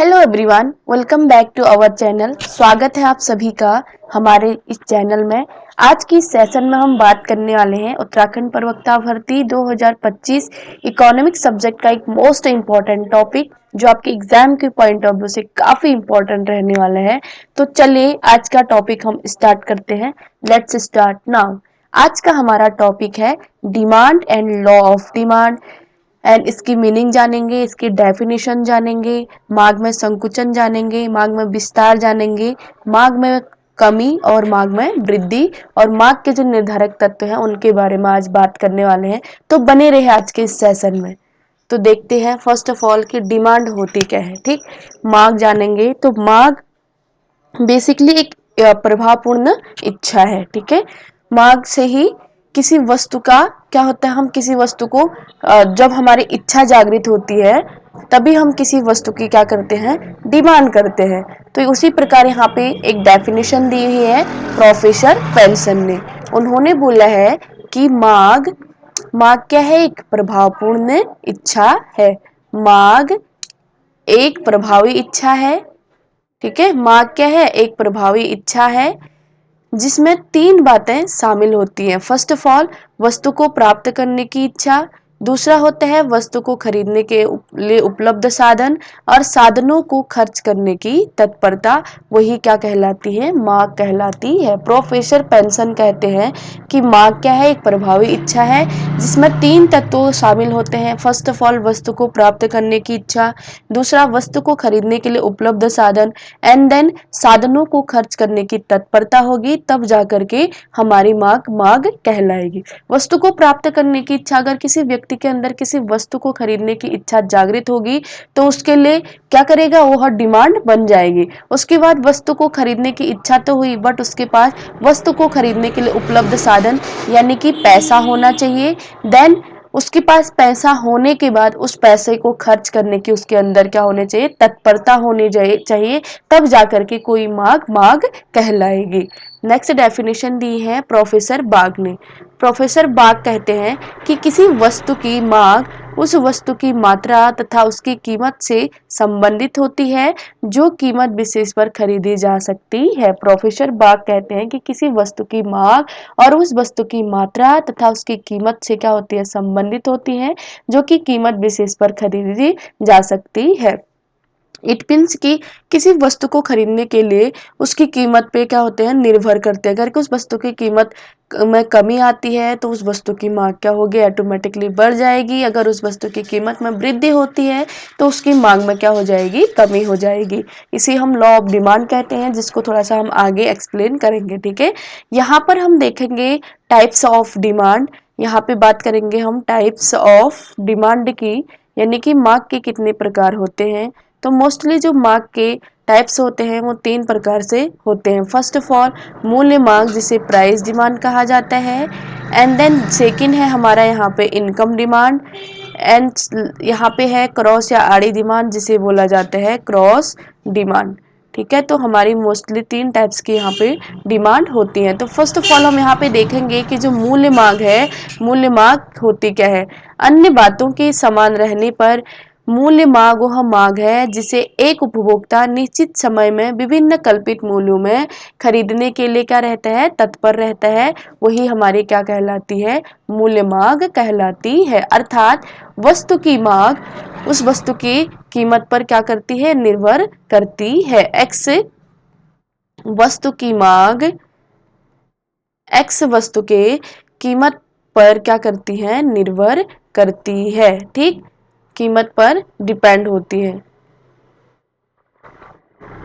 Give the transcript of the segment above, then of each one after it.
Hello everyone, welcome back to our channel. स्वागत है आप सभी का हमारे इस चैनल में। आज की सेशन में हम बात करने वाले हैं उत्तराखंड प्रवक्ता भर्ती 2025 इकोनॉमिक सब्जेक्ट का एक मोस्ट इम्पॉर्टेंट टॉपिक जो आपके एग्जाम के पॉइंट ऑफ व्यू से काफी इम्पोर्टेंट रहने वाला है। तो चलिए आज का टॉपिक हम स्टार्ट करते हैं। Let's start now. आज का हमारा टॉपिक है demand and law of demand and इसकी मीनिंग जानेंगे, इसकी डेफिनेशन जानेंगे, मांग में संकुचन जानेंगे, मांग में विस्तार जानेंगे, मांग में कमी और मांग में वृद्धि और मांग के जो निर्धारक तत्व हैं उनके बारे में आज बात करने वाले हैं। तो बने रहे आज के इस सेशन में। तो देखते हैं फर्स्ट ऑफ ऑल कि डिमांड होती क्या है। ठीक, मांग जानेंगे। तो मांग बेसिकली एक प्रभावपूर्ण इच्छा है। ठीक है, मांग से ही किसी वस्तु का क्या होता है, हम किसी वस्तु को जब हमारी इच्छा जागृत होती है तभी हम किसी वस्तु की क्या करते हैं, डिमांड करते हैं। तो उसी प्रकार यहाँ पे एक डेफिनेशन दी हुई है प्रोफेसर पेंसन ने। उन्होंने बोला है कि मांग मांग क्या है, एक प्रभावपूर्ण इच्छा है। मांग एक प्रभावी इच्छा है। ठीक है, मांग क्या है, एक प्रभावी इच्छा है जिसमें तीन बातें शामिल होती हैं। फर्स्ट ऑफ ऑल वस्तु को प्राप्त करने की इच्छा, दूसरा होता है वस्तु को खरीदने के लिए उपलब्ध साधन और साधनों को खर्च करने की तत्परता, वही क्या कहलाती है, मांग कहलाती है। प्रोफेसर पेंसन कहते हैं कि मांग क्या है, एक प्रभावी इच्छा है जिसमें तीन तत्व शामिल होते हैं। फर्स्ट ऑफ ऑल वस्तु को प्राप्त करने की इच्छा, दूसरा वस्तु को खरीदने के लिए उपलब्ध साधन एंड देन साधनों को खर्च करने की तत्परता होगी, तब जाकर के हमारी मांग मांग कहलाएगी। वस्तु को प्राप्त करने की इच्छा, अगर किसी व्यक्ति के अंदर किसी वस्तु को खरीदने की इच्छा जागृत होगी तो उसके लिए क्या करेगा, वह डिमांड बन जाएगी। उसके बाद वस्तु को खरीदने की इच्छा तो हुई बट उसके पास वस्तु को खरीदने के लिए उपलब्ध साधन यानी कि पैसा होना चाहिए। देन उसके पास पैसा होने के बाद उस पैसे को खर्च करने की उसके अंदर क्या होने चाहिए, तत्परता होनी चाहिए, तब जाकर के कोई मांग मांग कहलाएगी। नेक्स्ट डेफिनेशन दी है प्रोफेसर बाग ने। प्रोफेसर बाग कहते हैं कि किसी वस्तु की मांग उस वस्तु की मात्रा तथा उसकी कीमत से संबंधित होती है जो कीमत विशेष पर खरीदी जा सकती है। प्रोफेसर बाग कहते हैं कि किसी वस्तु की मांग और उस वस्तु की मात्रा तथा उसकी कीमत से क्या होती है, संबंधित होती है जो कि कीमत विशेष पर खरीदी जा सकती है। इट मीन्स कि किसी वस्तु को खरीदने के लिए उसकी कीमत पे क्या होते हैं, निर्भर करते हैं। अगर उस वस्तु की कीमत में कमी आती है तो उस वस्तु की मांग क्या होगी, ऑटोमेटिकली बढ़ जाएगी। अगर उस वस्तु की कीमत में वृद्धि होती है तो उसकी मांग में क्या हो जाएगी, कमी हो जाएगी। इसे हम लॉ ऑफ डिमांड कहते हैं, जिसको थोड़ा सा हम आगे एक्सप्लेन करेंगे। ठीक है, यहाँ पर हम देखेंगे टाइप्स ऑफ डिमांड। यहाँ पे बात करेंगे हम टाइप्स ऑफ डिमांड की, यानी कि मांग के कितने प्रकार होते हैं। तो मोस्टली जो मांग के टाइप्स होते हैं वो तीन प्रकार से होते हैं। फर्स्ट ऑफ ऑल मूल्य मांग, जिसे प्राइस डिमांड कहा जाता है। एंड देन सेकंड है हमारा यहाँ पे इनकम डिमांड एंड यहाँ पे है क्रॉस या आड़ी डिमांड, जिसे बोला जाता है क्रॉस डिमांड। ठीक है, तो हमारी मोस्टली तीन टाइप्स की यहाँ पे डिमांड होती है। तो फर्स्ट ऑफ ऑल हम यहाँ पे देखेंगे कि जो मूल्य मांग है, मूल्य मांग होती क्या है। अन्य बातों के समान रहने पर मूल्य मांग वह मांग है जिसे एक उपभोक्ता निश्चित समय में विभिन्न कल्पित मूल्यों में खरीदने के लिए क्या रहता है, तत्पर रहता है, वही हमारी क्या कहलाती है, मूल्य मांग कहलाती है। अर्थात वस्तु की मांग उस वस्तु की कीमत पर क्या करती है, निर्भर करती है। एक्स वस्तु की मांग एक्स वस्तु के कीमत पर क्या करती है, निर्भर करती है। ठीक, कीमत पर डिपेंड होती है।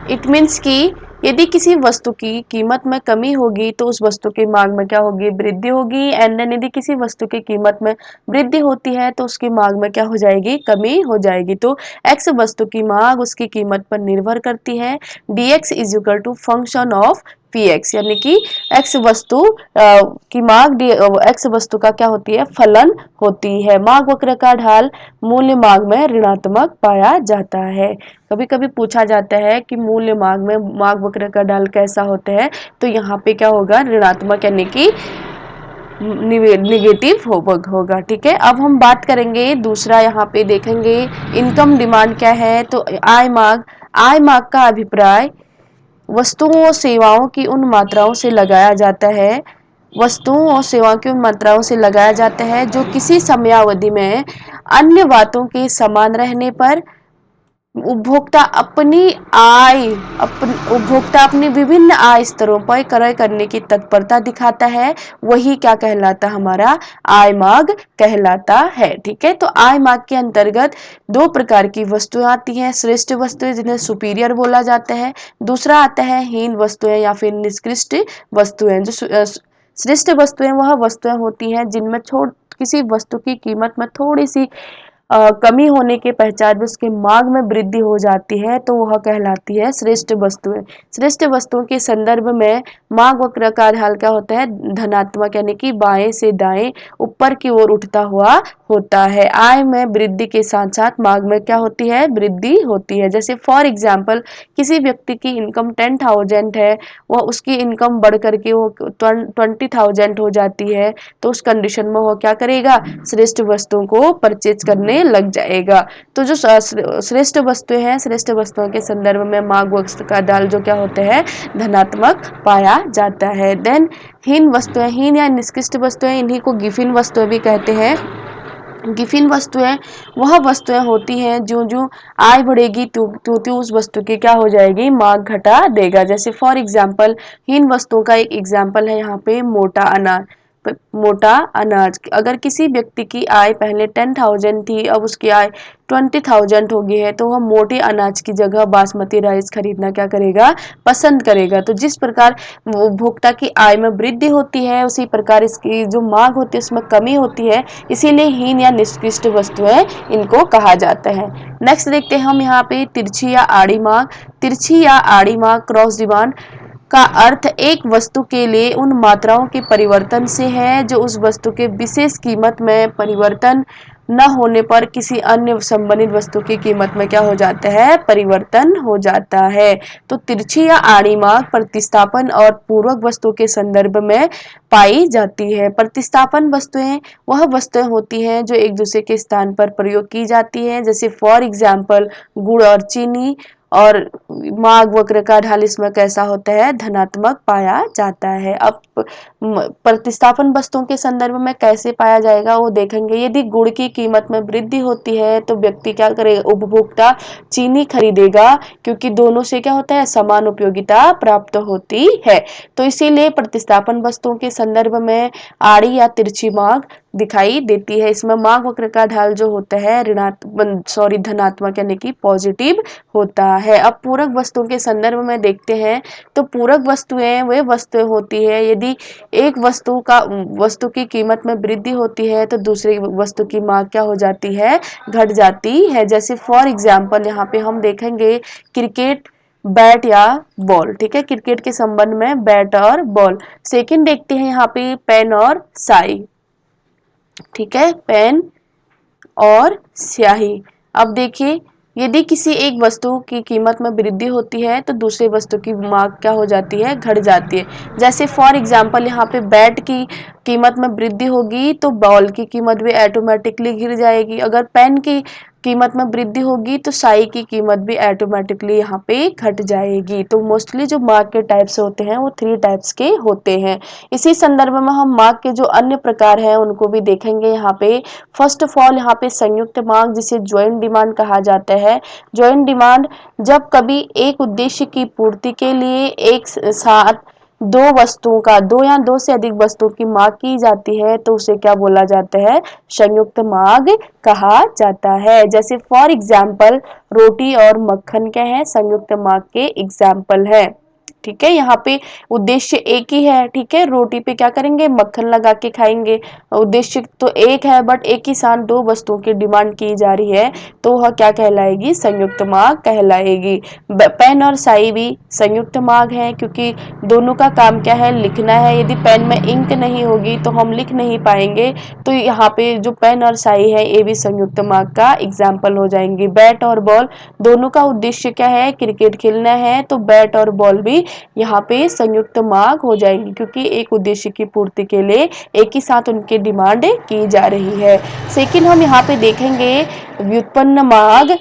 इट मीन्स कि यदि किसी वस्तु की कीमत में कमी होगी तो उस वस्तु की मांग में क्या होगी, वृद्धि होगी। एंड देन यदि किसी वस्तु की कीमत में वृद्धि होती है तो उसकी मांग में क्या हो जाएगी, कमी हो जाएगी। तो एक्स वस्तु की मांग उसकी कीमत पर निर्भर करती है। dx is equal to function of px, यानी कि एक्स वस्तु की मांग एक्स वस्तु का क्या होती है, फलन होती है। मांग वक्र का ढाल मूल्य मांग में ऋणात्मक पाया जाता है। कभी कभी पूछा जाता है कि मूल्य मांग में मांग वक्र का ढाल कैसा होता है, तो यहाँ पे क्या होगा, ऋणात्मक यानी कि निगेटिव होगा। ठीक है, अब हम बात करेंगे दूसरा, यहाँ पे देखेंगे इनकम डिमांड क्या है। तो आय मांग, आय मार्ग का अभिप्राय वस्तुओं और सेवाओं की उन मात्राओं से लगाया जाता है, वस्तुओं और सेवाओं की उन मात्राओं से लगाया जाता है जो किसी समयावधि में अन्य बातों के समान रहने पर उपभोक्ता अपनी उपभोक्ता अपनी विभिन्न आय स्तरों पर क्रय करने की तत्परता दिखाता है, वही क्या कहलाता हमारा आय मार्ग कहलाता है। ठीक है, तो आय मार्ग के अंतर्गत दो प्रकार की वस्तुएं आती हैं, श्रेष्ठ वस्तुएं जिन्हें सुपीरियर बोला जाता है, दूसरा आता है हीन वस्तुएं या फिर निकृष्ट वस्तुएं। जो श्रेष्ठ वस्तुएं वह वस्तुएं होती हैं जिनमें किसी वस्तु की कीमत में थोड़ी सी कमी होने के पश्चात भी उसके मांग में वृद्धि हो जाती है, तो वह कहलाती है श्रेष्ठ वस्तुएं। श्रेष्ठ वस्तुओं के संदर्भ में मांग वक्र का ढाल क्या होता है, धनात्मक, यानी कि बाएं से दाएं ऊपर की ओर उठता हुआ होता है। आय में वृद्धि के साथ साथ मांग में क्या होती है, वृद्धि होती है। जैसे फॉर एग्जाम्पल किसी व्यक्ति की इनकम 10,000 है, वह उसकी इनकम बढ़ करके वो 20,000 हो जाती है, तो उस कंडीशन में वो क्या करेगा, श्रेष्ठ वस्तुओं को परचेज करने लग जाएगा। तो जो श्रेष्ठ वस्तुएं हैं, श्रेष्ठ वस्तुओं के संदर्भ में मांग वक्र का ढाल जो क्या होते हैं, धनात्मक पाया जाता है। देन हीन वस्तुएं, हीन या निकृष्ट वस्तुएं, इन्हीं को गिफिन वस्तुएं भी कहते हैं। गिफिन वस्तुएं वह वस्तुएं होती हैं जो जो आय बढ़ेगी तो उस वस्तु की क्या हो जाएगी, मांग घटा देगा। जैसे फॉर एग्जाम्पल हीन वस्तुओं का एक एग्जाम्पल है यहाँ पे मोटा अनाज। मोटा अनाज, अगर किसी व्यक्ति की आय पहले 10,000 थी, अब उसकी आय 20,000 हो गई है, तो वह मोटे अनाज की जगह बासमती राइस खरीदना क्या करेगा, पसंद करेगा। तो जिस प्रकार उपभोक्ता की आय में वृद्धि होती है, उसी प्रकार इसकी जो मांग होती है उसमें कमी होती है, इसीलिए हीन या निकृष्ट वस्तुएं इनको कहा जाता है। नेक्स्ट देखते हैं हम यहाँ पे तिरछी या आड़ी मांग। तिरछी या आड़ी मांग, क्रॉस डिमांड का अर्थ एक वस्तु के लिए उन मात्राओं के परिवर्तन से है जो उस वस्तु के विशेष कीमत में परिवर्तन न होने पर किसी अन्य संबंधित वस्तु की कीमत में क्या हो जाता है, परिवर्तन हो जाता है। तो तिरछी या आड़ी मांग प्रतिस्थापन और पूरक वस्तु के संदर्भ में पाई जाती है। प्रतिस्थापन वस्तुएं वह वस्तुएं होती हैं जो एक दूसरे के स्थान पर प्रयोग की जाती हैं, जैसे फॉर एग्जाम्पल गुड़ और चीनी। और मांग वक्र का ढाल इसमें कैसा होता है, धनात्मक पाया जाता है। अब प्रतिस्थापन वस्तुओं के संदर्भ में कैसे पाया जाएगा वो देखेंगे। यदि गुड़ की कीमत में वृद्धि होती है तो व्यक्ति क्या करेगा, उपभोक्ता चीनी खरीदेगा, क्योंकि दोनों से क्या होता है, समान उपयोगिता प्राप्त होती है। तो इसीलिए प्रतिस्थापन वस्तुओं के संदर्भ में आड़ी या तिरछी मांग दिखाई देती है। इसमें मांग वक्र का ढाल जो होता है धनात्मक यानी कि पॉजिटिव होता है। अब पूरक वस्तुओं के संदर्भ में देखते हैं, तो पूरक वस्तुएं वे वस्तुएं होती है यदि एक वस्तु की कीमत में वृद्धि होती है तो दूसरी वस्तु की मांग क्या हो जाती है, घट जाती है। जैसे फॉर एग्जाम्पल यहाँ पे हम देखेंगे क्रिकेट बैट या बॉल। ठीक है, क्रिकेट के संबंध में बैट और बॉल। सेकंड देखते हैं यहाँ पे पेन और स्याही। ठीक है, पेन और स्याही। अब देखिए, यदि किसी एक वस्तु की कीमत में वृद्धि होती है तो दूसरी वस्तु की मांग क्या हो जाती है, घट जाती है। जैसे फॉर एग्जाम्पल यहाँ पे बैट की कीमत में वृद्धि होगी तो बॉल की कीमत भी ऑटोमेटिकली गिर जाएगी। अगर पेन की कीमत में वृद्धि होगी तो स्याही की कीमत भी ऑटोमेटिकली यहाँ पे घट जाएगी। तो मोस्टली जो मार्क के टाइप्स होते हैं वो 3 टाइप्स के होते हैं। इसी संदर्भ में हम मार्क के जो अन्य प्रकार हैं उनको भी देखेंगे यहाँ पे। फर्स्ट ऑफ ऑल यहाँ पे संयुक्त मांग, जिसे ज्वाइंट डिमांड कहा जाता है। ज्वाइंट डिमांड जब कभी एक उद्देश्य की पूर्ति के लिए एक साथ दो या दो से अधिक वस्तुओं की मांग की जाती है तो उसे क्या बोला जाता है, संयुक्त मांग कहा जाता है। जैसे फॉर एग्जाम्पल रोटी और मक्खन क्या है, संयुक्त मांग के एग्जाम्पल है। ठीक है, यहाँ पे उद्देश्य एक ही है। ठीक है, रोटी पे क्या करेंगे, मक्खन लगा के खाएंगे। उद्देश्य तो एक है बट एक ही साथ दो वस्तुओं की डिमांड की जा रही है तो वह क्या कहलाएगी, संयुक्त मांग कहलाएगी। पेन और स्याही भी संयुक्त मांग है, क्योंकि दोनों का काम क्या है, लिखना है। यदि पेन में इंक नहीं होगी तो हम लिख नहीं पाएंगे, तो यहाँ पे जो पेन और स्याही है ये भी संयुक्त मांग का एग्जाम्पल हो जाएंगे। बैट और बॉल, दोनों का उद्देश्य क्या है, क्रिकेट खेलना है, तो बैट और बॉल भी यहाँ पे संयुक्त मांग हो जाएंगी, क्योंकि एक उद्देश्य की पूर्ति के लिए एक ही साथ उनकी डिमांड की जा रही है। सेकंड हम यहाँ पे देखेंगे व्युत्पन्न मांग।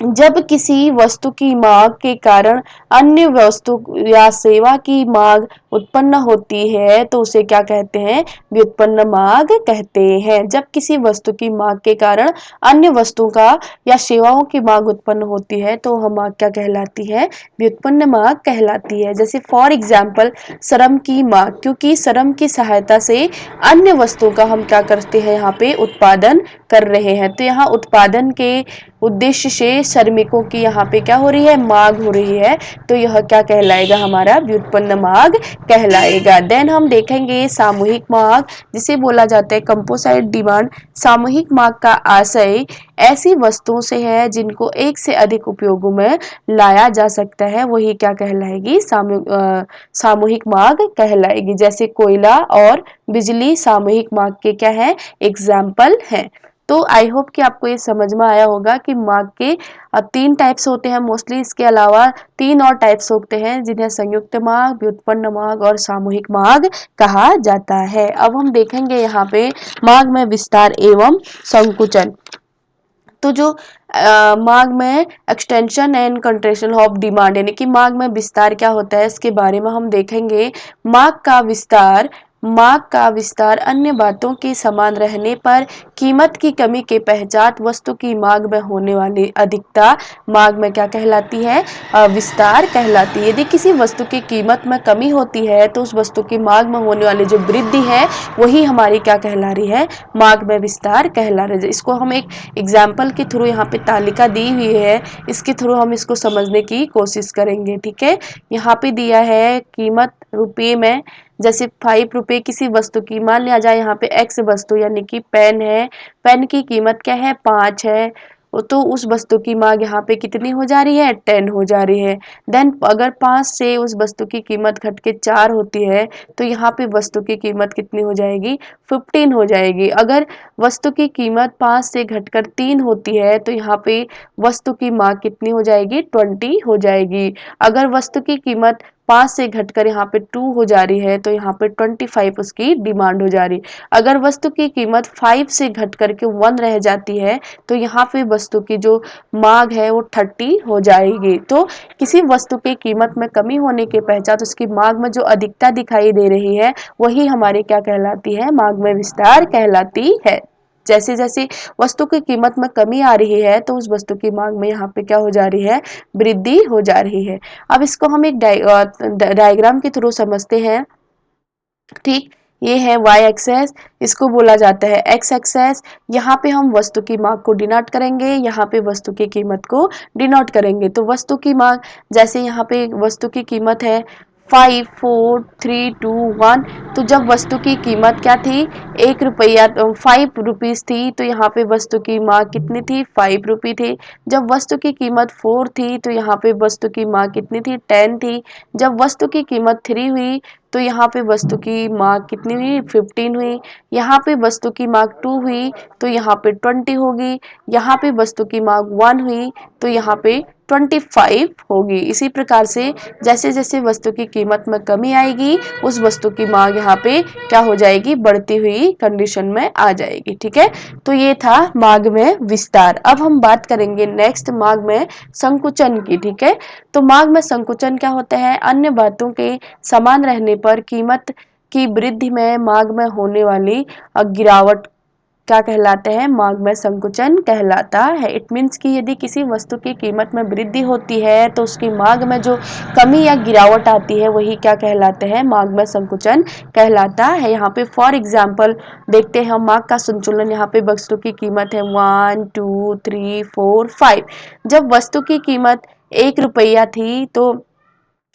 जब किसी वस्तु की मांग के कारण अन्य वस्तु या सेवा की मांग उत्पन्न होती है तो उसे क्या कहते हैं? व्युत्पन्न मांग कहते हैं। जब किसी वस्तु की मांग के कारण अन्य वस्तु का या सेवाओं की मांग उत्पन्न होती है तो वह मांग क्या कहलाती है? व्युत्पन्न मांग कहलाती है। जैसे फॉर एग्जाम्पल श्रम की मांग, क्योंकि श्रम की सहायता से अन्य वस्तुओं का हम क्या करते हैं? यहाँ पे उत्पादन कर रहे हैं, तो यहाँ उत्पादन के उद्देश्य से श्रमिकों की यहाँ पे क्या हो रही है? मांग हो रही है, तो यह क्या कहलाएगा? हमारा व्युत्पन्न मांग कहलाएगा। देन हम देखेंगे सामूहिक मांग, जिसे बोला जाता है कंपोजिट डिमांड। सामूहिक मांग का आशय ऐसी वस्तुओं से है जिनको एक से अधिक उपयोगों में लाया जा सकता है, वही क्या कहलाएगी? सामूहिक मांग कहलाएगी। जैसे कोयला और बिजली सामूहिक मांग के क्या है? एग्जाम्पल है। तो आई होप कि आपको ये समझ में आया होगा कि मांग के तीन टाइप्स होते हैं मोस्टली। इसके अलावा तीन और टाइप्स होते हैं जिन्हें संयुक्त मांग, व्युत्पन्न मांग और सामूहिक मांग कहा जाता है। अब हम देखेंगे यहाँ पे मांग में विस्तार एवं संकुचन। तो जो मांग में extension and contraction of demand, यानी कि मांग में विस्तार क्या होता है, इसके बारे में हम देखेंगे। मांग का विस्तार अन्य बातों के समान रहने पर कीमत की कमी के पश्चात वस्तु की मांग में होने वाली अधिकता मांग में क्या कहलाती है? विस्तार कहलाती है। यदि किसी वस्तु की कीमत में कमी होती है तो उस वस्तु की मांग में होने वाली जो वृद्धि है वही हमारी क्या कहला रही है? मांग में विस्तार कहला रही है। इसको हम एक एग्जाम्पल के थ्रू, यहाँ पे तालिका दी हुई है, इसके थ्रू हम इसको समझने की कोशिश करेंगे। ठीक है, यहाँ पे दिया है कीमत रुपये में। जैसे 5 रुपये किसी वस्तु की, मान लिया जाए यहाँ पे एक्स वस्तु यानी कि पेन है, पेन की कीमत क्या है? 5 है। तो उस वस्तु की मांग यहाँ पे कितनी हो जा रही है? 10 हो जा रही है। देन अगर 5 से उस वस्तु की कीमत घट के 4 होती है तो यहाँ पे वस्तु की कीमत कितनी हो जाएगी? 15 हो जाएगी। अगर वस्तु की कीमत 5 से घटकर 3 होती है तो यहाँ पे वस्तु की मांग कितनी हो जाएगी? 20 हो जाएगी। अगर वस्तु की कीमत 5 से घटकर यहाँ पे 2 हो जा रही है तो यहाँ पे 25 उसकी डिमांड हो जा रही। अगर वस्तु की कीमत 5 से घट करके 1 रह जाती है तो यहाँ पे वस्तु की जो मांग है वो 30 हो जाएगी। तो किसी वस्तु की कीमत में कमी होने के पश्चात उसकी मांग में जो अधिकता दिखाई दे रही है वही हमारी क्या कहलाती है? मांग में विस्तार कहलाती है। जैसे जैसे वस्तु की कीमत में कमी आ रही है तो उस वस्तु की मांग में यहाँ पे क्या हो जा रही है? वृद्धि हो जा रही है। अब इसको हम एक डायग्राम के थ्रू समझते हैं। ठीक, ये है वाई एक्सेस, इसको बोला जाता है एक्स एक्सेस। यहाँ पे हम वस्तु की मांग को डिनोट करेंगे, यहाँ पे वस्तु की कीमत को डिनोट करेंगे। तो वस्तु की मांग, जैसे यहाँ पे वस्तु की कीमत है 5 4 3 2 1। तो जब वस्तु की कीमत क्या थी? 1 रुपया, 5 रुपीज थी, तो यहाँ पे वस्तु की मांग कितनी थी? 5 रुपये थी। जब वस्तु की कीमत 4 थी तो यहाँ पे वस्तु की मांग कितनी थी? 10 थी। जब वस्तु की कीमत 3 हुई तो यहाँ पे वस्तु की मांग कितनी हुई? 15 हुई। यहाँ पे वस्तु की मांग 2 हुई तो यहाँ पे 20 होगी। यहाँ पे वस्तु की मांग 1 हुई तो यहाँ पे 25 होगी। इसी प्रकार से जैसे जैसे वस्तु की कीमत में कमी आएगी उस वस्तु की मांग यहाँ पे क्या हो जाएगी? बढ़ती हुई कंडीशन में आ जाएगी। ठीक है, तो ये था मांग में विस्तार। अब हम बात करेंगे नेक्स्ट मांग में संकुचन की। ठीक है, तो मांग में संकुचन क्या होता है? अन्य बातों के समान रहने पर कीमत की वृद्धि में मांग में होने वाली गिरावट क्या कहलाते हैं? मांग में संकुचन कहलाता है। इट मीन्स कि यदि किसी वस्तु की कीमत में वृद्धि होती है तो उसकी मांग में जो कमी या गिरावट आती है वही क्या कहलाते हैं? मांग में संकुचन कहलाता है। यहाँ पे फॉर एग्जाम्पल देखते हैं हम मांग का संतुलन। यहाँ पे वस्तु की कीमत है 1 2 3 4 5। जब वस्तु की कीमत 1 रुपया थी तो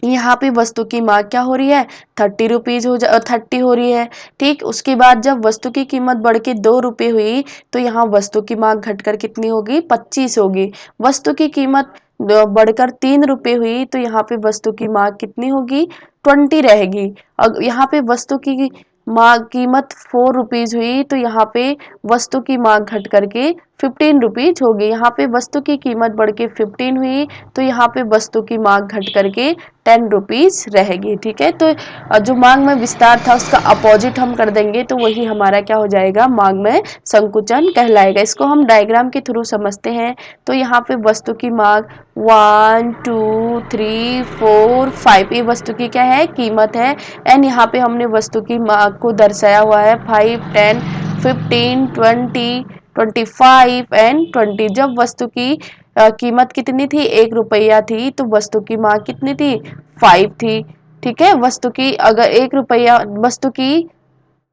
यहाँ पे वस्तु की मांग क्या हो रही है? 30 हो रही है। ठीक, उसके बाद जब वस्तु की कीमत बढ़ के 2 रुपये हुई तो यहाँ वस्तु की मांग घटकर कितनी होगी? 25 होगी। वस्तु की कीमत बढ़कर 3 रुपये हुई तो यहाँ पे वस्तु की मांग कितनी होगी? 20 रहेगी। अब यहाँ पे वस्तु की मांग कीमत 4 रुपीज हुई तो यहाँ पे वस्तु की मांग घट करके ₹15 होगी। यहाँ पे वस्तु की कीमत बढ़ के 15 हुई तो यहाँ पे वस्तु की मांग घट करके ₹10 रहेगी। ठीक है, तो जो मांग में विस्तार था उसका अपोजिट हम कर देंगे तो वही हमारा क्या हो जाएगा, मांग में संकुचन कहलाएगा। इसको हम डायग्राम के थ्रू समझते हैं। तो यहाँ पे वस्तु की मांग 1 2 3 4 5 ये वस्तु की क्या है, कीमत है। एंड यहाँ पे हमने वस्तु की मांग को दर्शाया हुआ है 5 10 15 20 25 एंड 20। जब वस्तु की कीमत कितनी थी, ₹1 थी, तो वस्तु की मांग कितनी थी, 5 थी। ठीक है, वस्तु की अगर ₹1 वस्तु की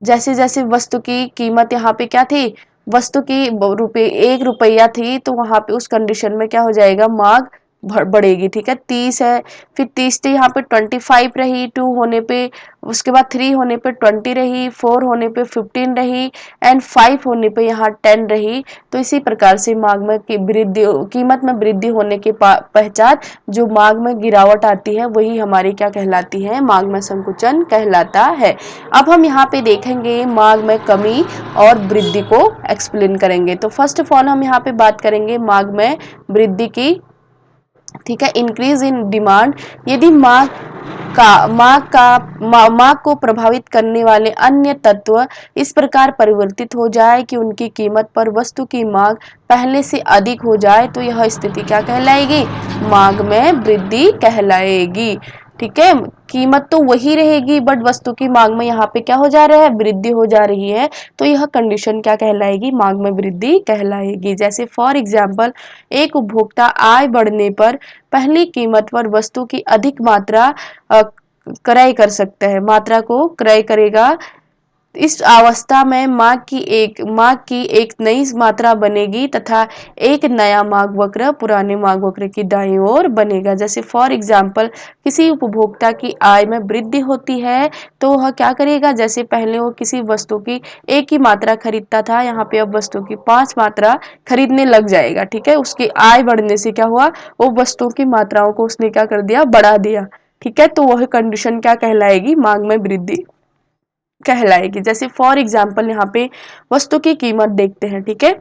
जैसे जैसे वस्तु की कीमत यहाँ पे क्या थी, वस्तु की ₹1 थी, तो वहां पे उस कंडीशन में क्या हो जाएगा, मांग बढ़ेगी। ठीक है, 30 है, फिर 30 थी, यहाँ पे 25 रही, 2 होने पे, उसके बाद 3 होने पे 20 रही, 4 होने पे 15 रही एंड 5 होने पे यहाँ 10 रही। तो इसी प्रकार से मांग में वृद्धि, कीमत में वृद्धि होने के पश्चात जो मांग में गिरावट आती है वही हमारी क्या कहलाती है, मांग में संकुचन कहलाता है। अब हम यहाँ पे देखेंगे मांग में कमी और वृद्धि को एक्सप्लेन करेंगे। तो फर्स्ट ऑफ ऑल हम यहाँ पे बात करेंगे मांग में वृद्धि की। ठीक है, इंक्रीज इन डिमांड, यदि मांग को प्रभावित करने वाले अन्य तत्व इस प्रकार परिवर्तित हो जाए कि उनकी कीमत पर वस्तु की मांग पहले से अधिक हो जाए तो यह स्थिति क्या कहलाएगी, मांग में वृद्धि कहलाएगी। ठीक है, कीमत तो वही रहेगी बट वस्तु की मांग में यहाँ पे क्या हो जा रहा है, वृद्धि हो जा रही है, तो यह कंडीशन क्या कहलाएगी, मांग में वृद्धि कहलाएगी। जैसे फॉर एग्जाम्पल, एक उपभोक्ता आय बढ़ने पर पहली कीमत पर वस्तु की अधिक मात्रा क्रय कर सकता है, मात्रा को क्रय करेगा। इस अवस्था में मांग की एक नई मात्रा बनेगी तथा एक नया मांग वक्र पुराने मांग वक्र की दाईं ओर बनेगा। जैसे फॉर एग्जाम्पल, किसी उपभोक्ता की आय में वृद्धि होती है तो वह क्या करेगा, जैसे पहले वो किसी वस्तु की एक ही मात्रा खरीदता था, यहाँ पे अब वस्तु की 5 मात्रा खरीदने लग जाएगा। ठीक है, उसकी आय बढ़ने से क्या हुआ, वो वस्तुओं की मात्राओं को उसने क्या कर दिया, बढ़ा दिया। ठीक है, तो वह कंडीशन क्या कहलाएगी, मांग में वृद्धि कहलाएगी। जैसे फॉर एग्जाम्पल यहाँ पे वस्तु की कीमत देखते हैं। ठीक है,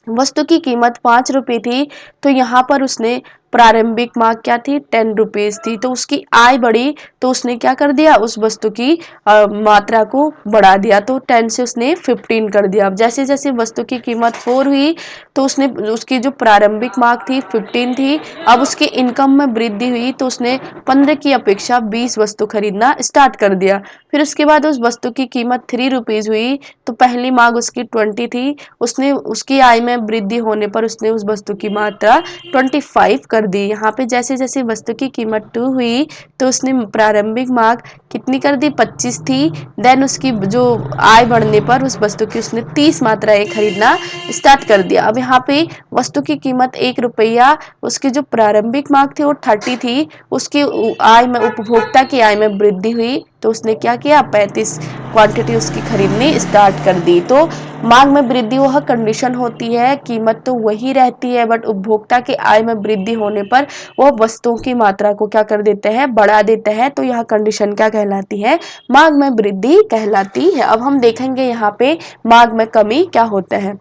वस्तु की कीमत ₹5 थी तो यहाँ पर उसने प्रारंभिक मांग क्या थी, ₹10 थी, तो उसकी आय बढ़ी तो उसने क्या कर दिया, उस वस्तु की मात्रा को बढ़ा दिया, तो 10 से उसने 15 कर दिया। अब जैसे जैसे वस्तु की कीमत 4 हुई तो उसने उसकी जो प्रारंभिक मांग थी 15 थी, अब उसकी इनकम में वृद्धि हुई तो उसने 15 की अपेक्षा 20 वस्तु खरीदना स्टार्ट कर दिया। फिर उसके बाद उस वस्तु की कीमत ₹3 हुई तो पहली मांग उसकी 20 थी, उसने उसकी आय में वृद्धि होने पर उसने उस वस्तु की मात्रा 25 कर दी। यहाँ पे जैसे जैसे वस्तु की कीमत 2 हुई तो उसने प्रारंभिक मांग कितनी कर दी, 25 थी, देन उसकी जो आय बढ़ने पर उस वस्तु की उसने 30 मात्राएं खरीदना स्टार्ट कर दिया। अब यहाँ पे वस्तु की कीमत ₹1, उसकी जो प्रारंभिक मांग थी वो 30 थी, उसकी आय में, उपभोक्ता की आय में वृद्धि हुई तो उसने क्या किया, 35 क्वांटिटी उसकी खरीदनी स्टार्ट कर दी। तो मांग में वृद्धि वह कंडीशन होती है, कीमत तो वही रहती है बट उपभोक्ता की आय में वृद्धि होने पर वह वस्तुओं की मात्रा को क्या कर देते हैं, बढ़ा देते हैं, तो यह कंडीशन क्या कहलाती है, मांग में वृद्धि कहलाती है। अब हम देखेंगे यहाँ पे मांग में कमी क्या होता है,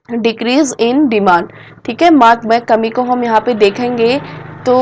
डिक्रीज इन डिमांड। ठीक है, मांग में कमी को हम यहाँ पे देखेंगे तो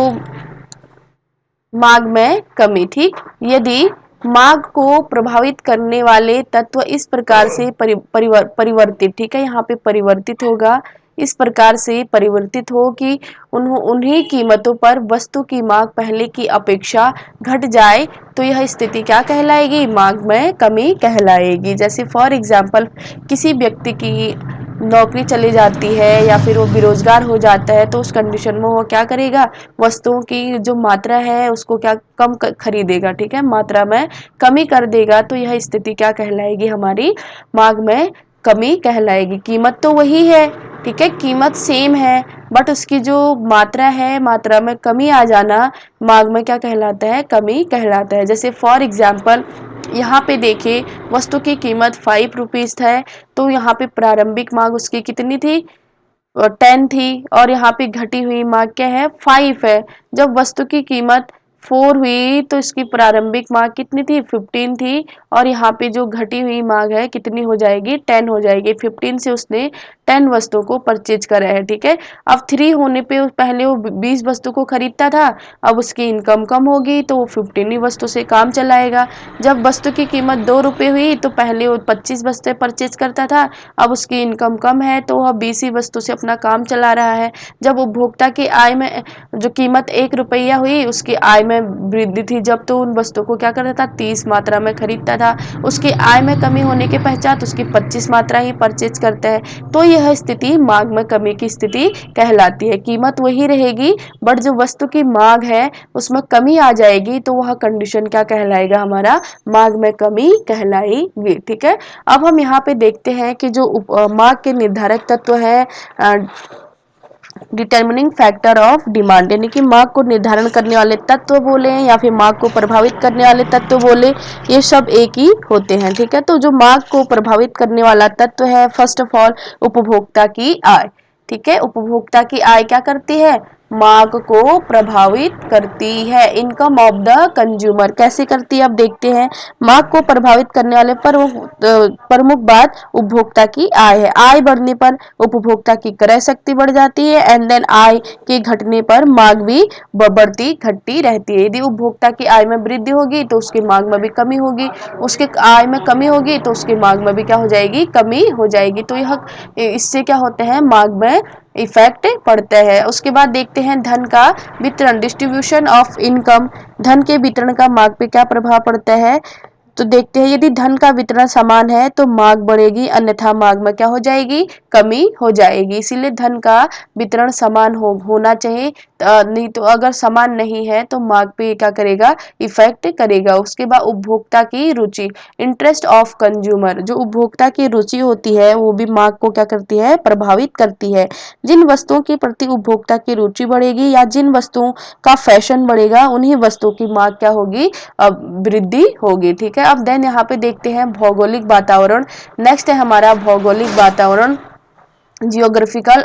मांग में कमी, ठीक, यदि मांग को प्रभावित करने वाले तत्व इस प्रकार से परिवर्तित, ठीक है, यहाँ पे परिवर्तित होगा, इस प्रकार से परिवर्तित हो कि उन्हीं कीमतों पर वस्तु की मांग पहले की अपेक्षा घट जाए तो यह स्थिति क्या कहलाएगी, मांग में कमी कहलाएगी। जैसे फॉर एग्जाम्पल, किसी व्यक्ति की नौकरी चली जाती है या फिर वो बेरोजगार हो जाता है तो उस कंडीशन में वो क्या करेगा, वस्तुओं की जो मात्रा है उसको क्या कम खरीदेगा। ठीक है, मात्रा में कमी कर देगा तो यह स्थिति क्या कहलाएगी, हमारी मांग में कमी कहलाएगी। कीमत तो वही है, ठीक है, कीमत सेम है बट उसकी जो मात्रा है, मात्रा में कमी आ जाना मांग में क्या कहलाता है, कमी कहलाता है। जैसे फॉर एग्जाम्पल, यहाँ पे देखिए वस्तु की कीमत ₹5 है तो यहाँ पे प्रारंभिक मांग उसकी कितनी थी, 10 थी, और यहाँ पे घटी हुई मांग क्या है, 5 है। जब वस्तु की कीमत 4 हुई तो इसकी प्रारंभिक मांग कितनी थी, 15 थी, और यहाँ पे जो घटी हुई मांग है कितनी हो जाएगी, 10 हो जाएगी। 15 से उसने 10 वस्तुओं को परचेज करा है, ठीक है। अब 3 होने पे पहले वो 20 वस्तु को खरीदता था, अब उसकी इनकम कम होगी तो वो 15 ही वस्तु से काम चलाएगा। जब वस्तु की कीमत 2 रुपये हुई तो पहले वो 25 वस्तुएं परचेज करता था, अब उसकी इनकम कम है तो वह 20 ही वस्तु से अपना काम चला रहा है। जब उपभोक्ता की आय में जो कीमत 1 रुपया हुई, उसकी आय में वृद्धि थी, जब तो उन वस्तुओं को क्या करता था, 30 मात्रा में खरीदता था। उसकी आय में कमी होने के पश्चात उसकी 25 मात्रा ही परचेज करते हैं, तो यह स्थिति मांग में कमी की स्थिति कहलाती है। कीमत वही रहेगी बट जो वस्तु की मांग है उसमें कमी आ जाएगी, तो वह कंडीशन क्या कहलाएगा, हमारा मांग में कमी कहलाएगी, ठीक है। अब हम यहाँ पे देखते हैं कि जो मांग के निर्धारक तत्व है, डिटर्मिनिंग फैक्टर ऑफ डिमांड, यानी कि मांग को निर्धारण करने वाले तत्व बोले या फिर मांग को प्रभावित करने वाले तत्व बोले, ये सब एक ही होते हैं, ठीक है। तो जो मांग को प्रभावित करने वाला तत्व है, फर्स्ट ऑफ ऑल उपभोक्ता की आय, ठीक है। उपभोक्ता की आय क्या करती है, मांग को प्रभावित करती है। इनकम ऑफ द कंज्यूमर कैसे करती है, अब देखते हैं। मांग को प्रभावित करने वाले प्रमुख बात उपभोक्ता की आय है। आय बढ़ने पर उपभोक्ता की क्रय शक्ति बढ़ जाती है, एंड देन आय के घटने पर मांग भी बढ़ती घटती रहती है। यदि उपभोक्ता की आय में वृद्धि होगी तो उसकी मांग में भी कमी होगी, उसके आय में कमी होगी तो उसकी मांग में भी क्या हो जाएगी, कमी हो जाएगी। तो यह इससे क्या होते हैं, मांग में इफेक्ट पड़ता है। उसके बाद देखते हैं धन का वितरण, डिस्ट्रीब्यूशन ऑफ इनकम, धन के वितरण का मांग पे क्या प्रभाव पड़ता है। तो देखते हैं, यदि धन का वितरण समान है तो मांग बढ़ेगी, अन्यथा मांग में क्या हो जाएगी, कमी हो जाएगी। इसीलिए धन का वितरण समान होना चाहिए, नहीं तो अगर समान नहीं है तो मांग पे क्या करेगा, इफेक्ट करेगा। उसके बाद उपभोक्ता की रुचि, इंटरेस्ट ऑफ कंज्यूमर, जो उपभोक्ता की रुचि होती है वो भी मांग को क्या करती है, प्रभावित करती है। जिन वस्तुओं के प्रति उपभोक्ता की रुचि बढ़ेगी या जिन वस्तुओं का फैशन बढ़ेगा, उन्हीं वस्तुओं की मांग क्या होगी, वृद्धि होगी, ठीक है। अब देन यहाँ पे देखते हैं भौगोलिक वातावरण। नेक्स्ट है हमारा भौगोलिक वातावरण, जियोग्राफिकल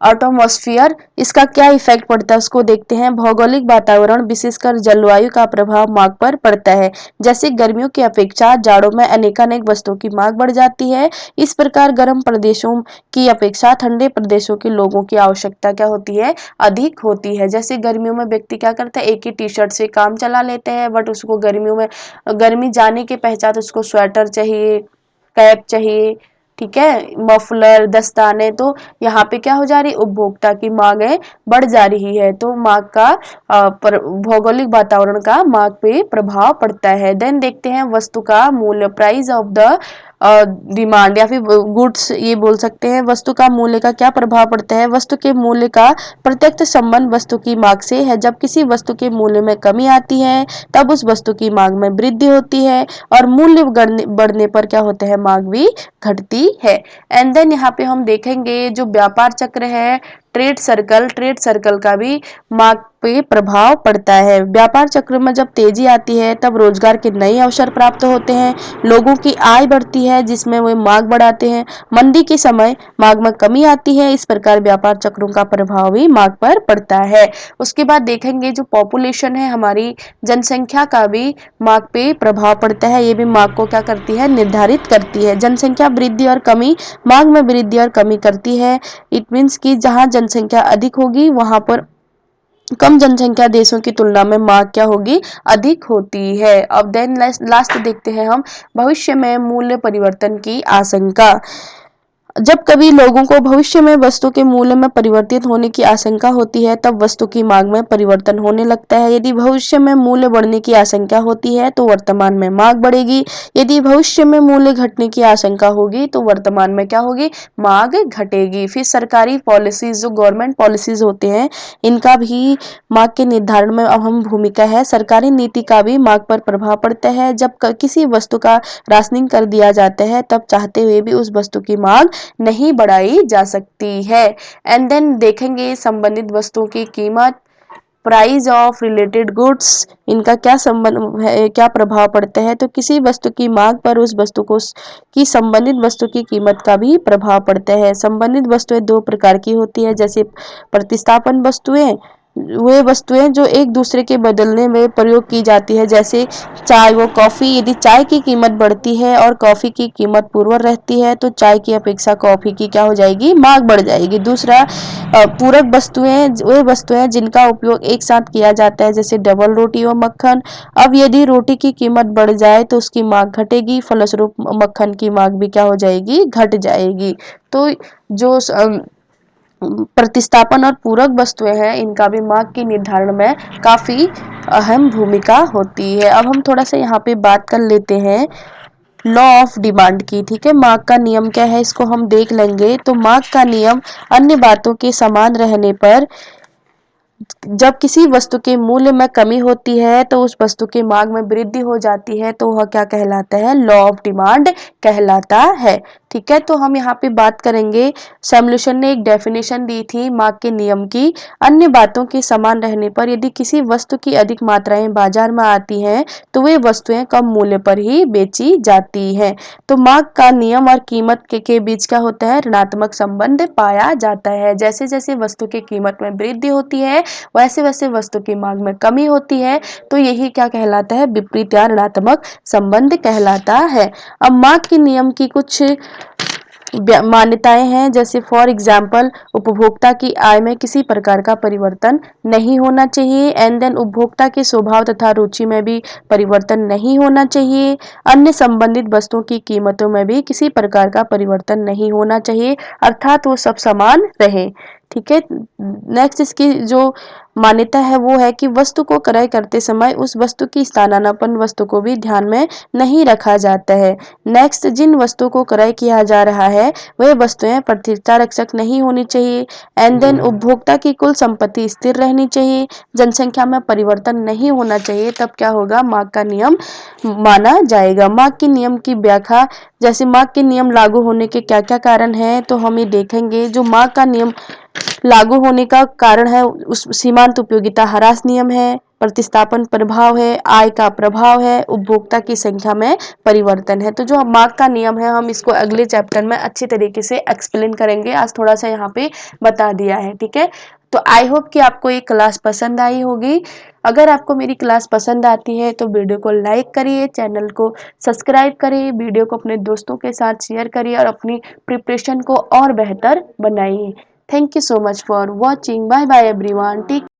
एटमॉस्फेयर, इसका क्या इफेक्ट पड़ता है उसको देखते हैं। भौगोलिक वातावरण विशेषकर जलवायु का प्रभाव मांग पर पड़ता है। जैसे गर्मियों की अपेक्षा जाड़ों में अनेकानेक वस्तुओं की मांग बढ़ जाती है, इस प्रकार गर्म प्रदेशों की अपेक्षा ठंडे प्रदेशों के लोगों की आवश्यकता क्या होती है, अधिक होती है। जैसे गर्मियों में व्यक्ति क्या करता है, एक ही टी शर्ट से काम चला लेते हैं, बट उसको गर्मियों में गर्मी जाने के पश्चात उसको स्वेटर चाहिए, कैप चाहिए, ठीक है, मफलर, दस्ताने। तो यहाँ पे क्या हो जा रही, उपभोक्ता की मांगें बढ़ जा रही है, तो मांग का भौगोलिक वातावरण का मांग पे प्रभाव पड़ता है। देन देखते हैं वस्तु का मूल्य, प्राइस ऑफ द डिमांड या फिर गुड्स, ये बोल सकते हैं। वस्तु का मूल्य का क्या प्रभाव पड़ता है, वस्तु के मूल्य का प्रत्यक्ष संबंध वस्तु की मांग से है। जब किसी वस्तु के मूल्य में कमी आती है तब उस वस्तु की मांग में वृद्धि होती है, और मूल्य बढ़ने पर क्या होता है, मांग भी घटती है। एंड देन यहाँ पे हम देखेंगे जो व्यापार चक्र है, ट्रेड सर्कल का भी मांग पे प्रभाव पड़ता है। व्यापार चक्र में जब तेजी आती है तब रोजगार के नए अवसर प्राप्त होते हैं, लोगों की आय बढ़ती है जिसमें वे मांग बढ़ाते हैं। मंदी के समय मांग में कमी आती है, इस प्रकार व्यापार चक्रों का प्रभाव भी मांग पर पड़ता है। उसके बाद देखेंगे जो पॉपुलेशन है, हमारी जनसंख्या का भी मांग पे प्रभाव पड़ता है, ये भी मांग को क्या करती है, निर्धारित करती है। जनसंख्या वृद्धि और कमी मांग में वृद्धि और कमी करती है। इट मीन्स कि जहां जनसंख्या अधिक होगी वहां पर कम जनसंख्या देशों की तुलना में मांग क्या होगी, अधिक होती है। अब देन लास्ट देखते हैं हम भविष्य में मूल्य परिवर्तन की आशंका। जब कभी लोगों को भविष्य में वस्तु के मूल्य में परिवर्तित होने की आशंका होती है तब वस्तु की मांग में परिवर्तन होने लगता है। यदि भविष्य में मूल्य बढ़ने की आशंका होती है तो वर्तमान में मांग बढ़ेगी, यदि भविष्य में मूल्य घटने की आशंका होगी तो वर्तमान में क्या होगी, मांग घटेगी। फिर सरकारी पॉलिसीज, जो गवर्नमेंट पॉलिसीज होते हैं, इनका भी मांग के निर्धारण में अहम भूमिका है। सरकारी नीति का भी मांग पर प्रभाव पड़ता है। जब किसी वस्तु का राशनिंग कर दिया जाता है तब चाहते हुए भी उस वस्तु की मांग नहीं बढ़ाई जा सकती है। एंड देन देखेंगे संबंधित वस्तुओं की कीमत, प्राइस ऑफ रिलेटेड गुड्स, इनका क्या संबंध है, क्या प्रभाव पड़ता है। तो किसी वस्तु की मांग पर उस वस्तु को की संबंधित वस्तु की कीमत का भी प्रभाव पड़ता है। संबंधित वस्तुएं दो प्रकार की होती है, जैसे प्रतिस्थापन वस्तुएं वे वस्तुएं जो एक दूसरे के बदलने में प्रयोग की जाती है, जैसे चाय व कॉफ़ी। यदि चाय की कीमत बढ़ती है और कॉफ़ी की कीमत पूर्ववत रहती है तो चाय की अपेक्षा कॉफ़ी की क्या हो जाएगी, मांग बढ़ जाएगी। दूसरा, पूरक वस्तुएं वे वस्तुएं जिनका उपयोग एक साथ किया जाता है, जैसे डबल रोटी व मक्खन। अब यदि रोटी की कीमत बढ़ जाए तो उसकी मांग घटेगी, फलस्वरूप मक्खन की मांग भी क्या हो जाएगी, घट जाएगी। तो जो प्रतिस्थापन और पूरक वस्तुएं हैं, इनका भी मांग के निर्धारण में काफी अहम भूमिका होती है। अब हम थोड़ा सा यहाँ पे बात कर लेते हैं लॉ ऑफ डिमांड की। ठीक है, मांग का नियम क्या है, इसको हम देख लेंगे। तो मांग का नियम अन्य बातों के समान रहने पर जब किसी वस्तु के मूल्य में कमी होती है तो उस वस्तु की मांग में वृद्धि हो जाती है, तो वह क्या कहलाता है, लॉ ऑफ डिमांड कहलाता है। ठीक है, तो हम यहाँ पे बात करेंगे, सैमुअल्सन ने एक डेफिनेशन दी थी मांग के नियम की। अन्य बातों के समान रहने पर यदि किसी वस्तु की अधिक मात्राएं बाजार में आती हैं तो वे वस्तुएं कम मूल्य पर ही बेची जाती हैं। तो मांग का नियम और कीमत के बीच क्या होता है, ऋणात्मक संबंध पाया जाता है। जैसे जैसे वस्तु की कीमत में वृद्धि होती है वैसे वैसे वस्तु की मांग में कमी होती है, तो यही क्या कहलाता है, विपरीत या ऋणात्मक संबंध कहलाता है। अब मांग के नियम की कुछ मान्यताएं हैं, जैसे फॉर एग्जाम्पल उपभोक्ता की आय में किसी प्रकार का परिवर्तन नहीं होना चाहिए। एंड देन उपभोक्ता के स्वभाव तथा रुचि में भी परिवर्तन नहीं होना चाहिए। अन्य संबंधित वस्तुओं की कीमतों में भी किसी प्रकार का परिवर्तन नहीं होना चाहिए, अर्थात वो सब समान रहे। ठीक है, नेक्स्ट इसकी जो मान्यता है वो है कि वस्तु को क्रय करते समय उस वस्तु की स्थानापन्न वस्तु को भी ध्यान में नहीं रखा जाता है। नेक्स्ट, जिन वस्तुओं को क्रय किया जा रहा है वह वस्तुएं प्रतिष्ठा रक्षक नहीं होनी चाहिए। एंड देन उपभोक्ता की कुल संपत्ति स्थिर रहनी चाहिए, जनसंख्या में परिवर्तन नहीं होना चाहिए, तब क्या होगा, मांग का नियम माना जाएगा। मांग के नियम की व्याख्या, जैसे मांग के नियम लागू होने के क्या क्या कारण हैं, तो हम ये देखेंगे। जो मांग का नियम लागू होने का कारण है, उस सीमांत उपयोगिता ह्रास नियम है, प्रतिस्थापन प्रभाव है, आय का प्रभाव है, उपभोक्ता की संख्या में परिवर्तन है। तो जो मांग का नियम है हम इसको अगले चैप्टर में अच्छी तरीके से एक्सप्लेन करेंगे, आज थोड़ा सा यहाँ पे बता दिया है। ठीक है, तो आई होप कि आपको ये क्लास पसंद आई होगी। अगर आपको मेरी क्लास पसंद आती है तो वीडियो को लाइक करिए, चैनल को सब्सक्राइब करिए, वीडियो को अपने दोस्तों के साथ शेयर करिए और अपनी प्रिपरेशन को और बेहतर बनाइए। Thank you so much for watching. Bye bye everyone. Take